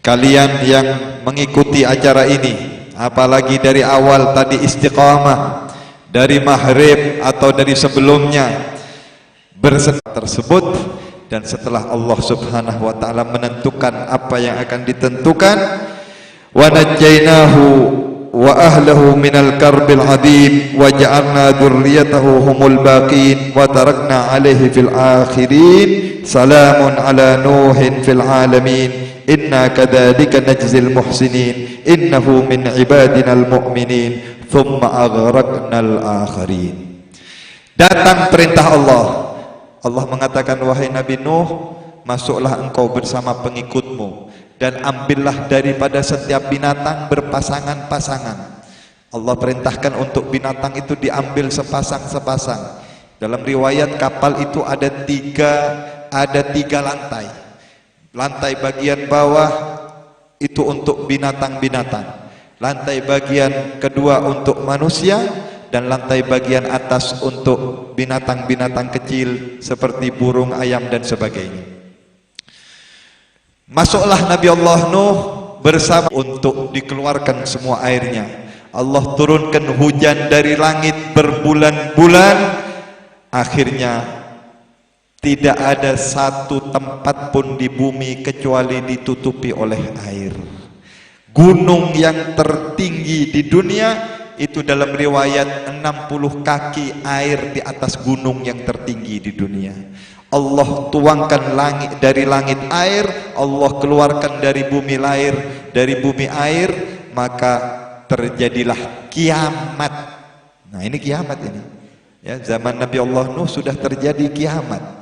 Kalian yang mengikuti acara ini, apalagi dari awal tadi istiqamah, dari maghrib atau dari sebelumnya berserta tersebut, dan setelah Allah Subhanahu wa taala menentukan apa yang akan ditentukan, wa najjaynahu wa ahlahu minal karbil adim wa ja'alna dzurriyyatahu humul baqin wa tarakna alaihi fil akhirin salamun ala nuhin fil alamin inna kadzalika najzil muhsinin innahu min ibadinal mu'minin thumma aghraqnal akharin. Datang perintah Allah. Allah mengatakan, wahai Nabi Nuh, masuklah engkau bersama pengikutmu dan ambillah daripada setiap binatang berpasangan-pasangan. Allah perintahkan untuk binatang itu diambil sepasang-sepasang. Dalam riwayat kapal itu ada tiga lantai. Lantai bagian bawah itu untuk binatang-binatang, lantai bagian kedua untuk manusia, dan lantai bagian atas untuk binatang-binatang kecil seperti burung, ayam dan sebagainya. Masuklah Nabi Allah Nuh bersama untuk dikeluarkan semua airnya. Allah turunkan hujan dari langit berbulan-bulan, akhirnya tidak ada satu tempat pun di bumi kecuali ditutupi oleh air. Gunung yang tertinggi di dunia itu dalam riwayat 60 kaki air di atas gunung yang tertinggi di dunia. Allah tuangkan dari langit air, Allah keluarkan dari bumi air, maka terjadilah kiamat. Nah, ini kiamat ini. Ya, zaman Nabi Allah Nuh sudah terjadi kiamat.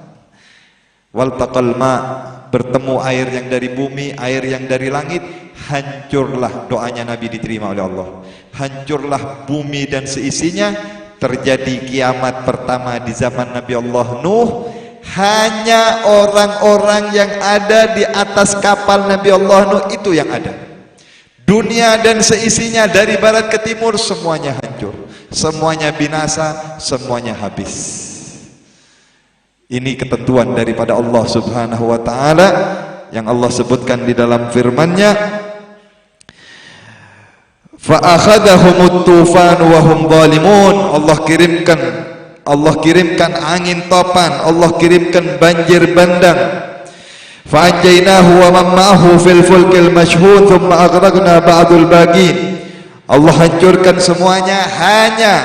Waltaqal ma, bertemu air yang dari bumi, air yang dari langit, hancurlah, doanya Nabi diterima oleh Allah. Hancurlah bumi dan seisinya, terjadi kiamat pertama di zaman Nabi Allah Nuh. Hanya orang-orang yang ada di atas kapal Nabi Allah Nuh itu yang ada. Dunia dan seisinya dari barat ke timur semuanya hancur, semuanya binasa, semuanya habis. Ini ketentuan daripada Allah Subhanahu wa taala yang Allah sebutkan di dalam firman-Nya, fa akhadhahumut tufan wa hum zalimun. Allah kirimkan angin topan, Allah kirimkan banjir bandang. Fa anjaynahu wa man ma'ahu fil fulkil mashhud thumma aghraqna ba'dul baqin. Allah hancurkan semuanya, hanya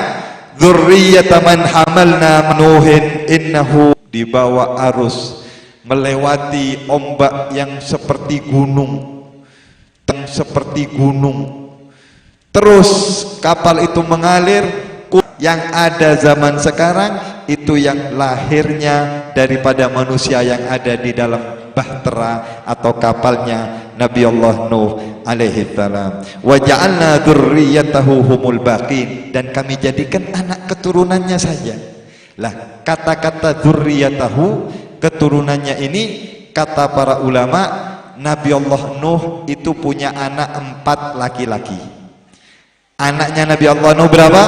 dzurriyyata man hamalna Nuhin innahu, dibawa arus melewati ombak yang seperti gunung, terus kapal itu mengalir. Yang ada zaman sekarang itu yang lahirnya daripada manusia yang ada di dalam bahtera atau kapalnya Nabi Allah Nuh alaihi salam. Wa ja'alna dzurriyyatahu humul baqin, dan kami jadikan anak keturunannya saja. Lah, kata-kata dzurriyyatahu, keturunannya ini, kata para ulama, Nabi Allah Nuh itu punya anak 4 laki-laki. Anaknya Nabi Allah Nuh berapa?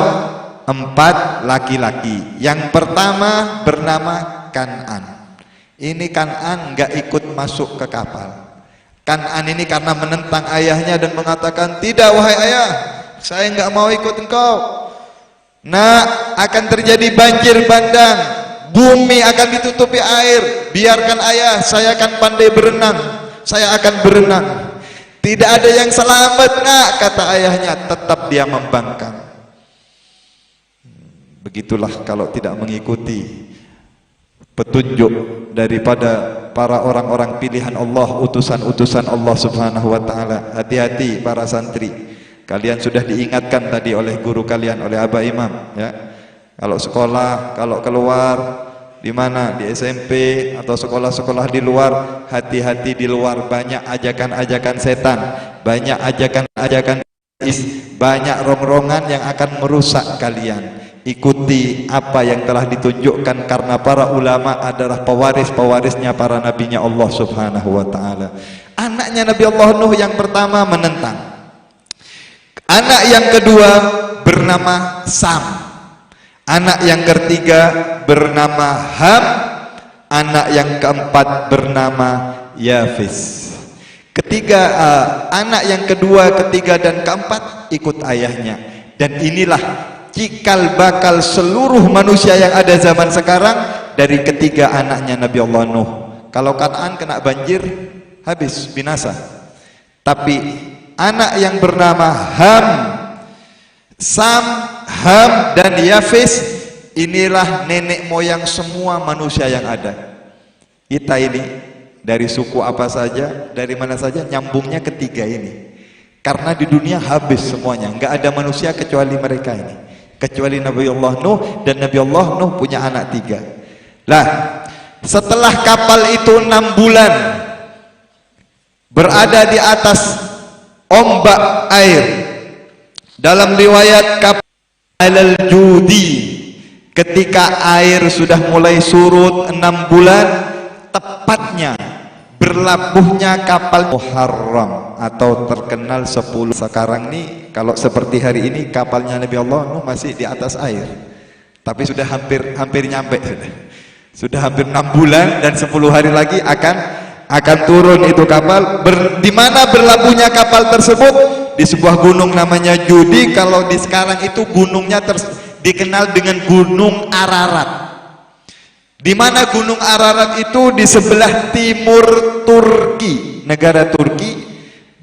4 laki-laki. Yang pertama bernama Kan'an. Ini Kan'an nggak ikut masuk ke kapal. Kan'an ini karena menentang ayahnya dan mengatakan, tidak wahai ayah, saya nggak mau ikut engkau. Nah, akan terjadi banjir bandang, bumi akan ditutupi air, biarkan ayah, saya akan pandai berenang, saya akan berenang. Tidak ada yang selamat, nak, kata ayahnya. Tetap dia membangkang. Begitulah kalau tidak mengikuti petunjuk daripada para orang-orang pilihan Allah, utusan-utusan Allah Subhanahu wa taala. Hati-hati para santri. Kalian sudah diingatkan tadi oleh guru kalian, oleh Abah Imam, ya. Kalau sekolah, kalau keluar di mana, di SMP atau sekolah-sekolah di luar, hati-hati di luar, banyak ajakan-ajakan setan, banyak ajakan-ajakan banyak rongrongan yang akan merusak kalian. Ikuti apa yang telah ditunjukkan, karena para ulama adalah pewaris-pewarisnya para nabinya Allah Subhanahu wa taala. Anaknya Nabi Allah Nuh yang pertama menentang. Anak yang kedua bernama Sam. Anak yang ketiga bernama Ham. Anak yang keempat bernama Yafis. Ketiga, anak yang kedua, ketiga dan keempat ikut ayahnya. Dan inilah cikal bakal seluruh manusia yang ada zaman sekarang dari ketiga anaknya Nabi Allah Nuh. Kalau Kan'an kena banjir, habis, binasa. Tapi anak yang bernama Ham, Sam, Ham dan Yafis, inilah nenek moyang semua manusia yang ada. Kita ini dari suku apa saja, dari mana saja, nyambungnya ketiga ini. Karena di dunia habis semuanya, nggak ada manusia kecuali mereka ini, kecuali Nabi Allah Nuh, dan Nabi Allah Nuh punya anak 3. Lah, setelah kapal itu 6 bulan berada di atas ombak air, dalam riwayat kapal al-Judi, ketika air sudah mulai surut 6 bulan, tepatnya berlabuhnya kapal Muharram atau terkenal 10. Sekarang nih kalau seperti hari ini kapalnya Nabi Allah Nuh masih di atas air, tapi sudah hampir nyampe, sudah hampir 6 bulan dan 10 hari lagi akan turun itu kapal. Di mana berlabuhnya kapal tersebut? Di sebuah gunung namanya Judi. Kalau di sekarang itu gunungnya dikenal dengan Gunung Ararat. Di mana Gunung Ararat itu? Di sebelah timur Turki, negara Turki,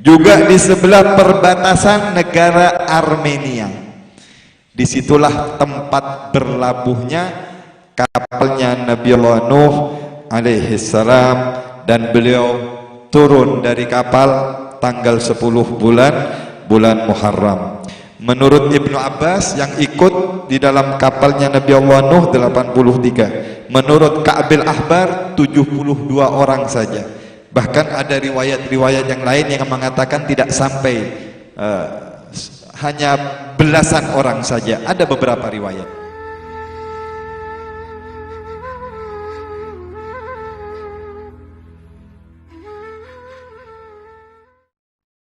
juga di sebelah perbatasan negara Armenia. Disitulah tempat berlabuhnya kapalnya Nabi Allah Nuh alaihi salam, dan beliau turun dari kapal tanggal 10 bulan Muharram. Menurut Ibnu Abbas yang ikut di dalam kapalnya Nabi Allah Nuh 83, menurut Ka'bil Ahbar 72 orang saja. Bahkan ada riwayat-riwayat yang lain yang mengatakan tidak sampai, hanya belasan orang saja. Ada beberapa riwayat.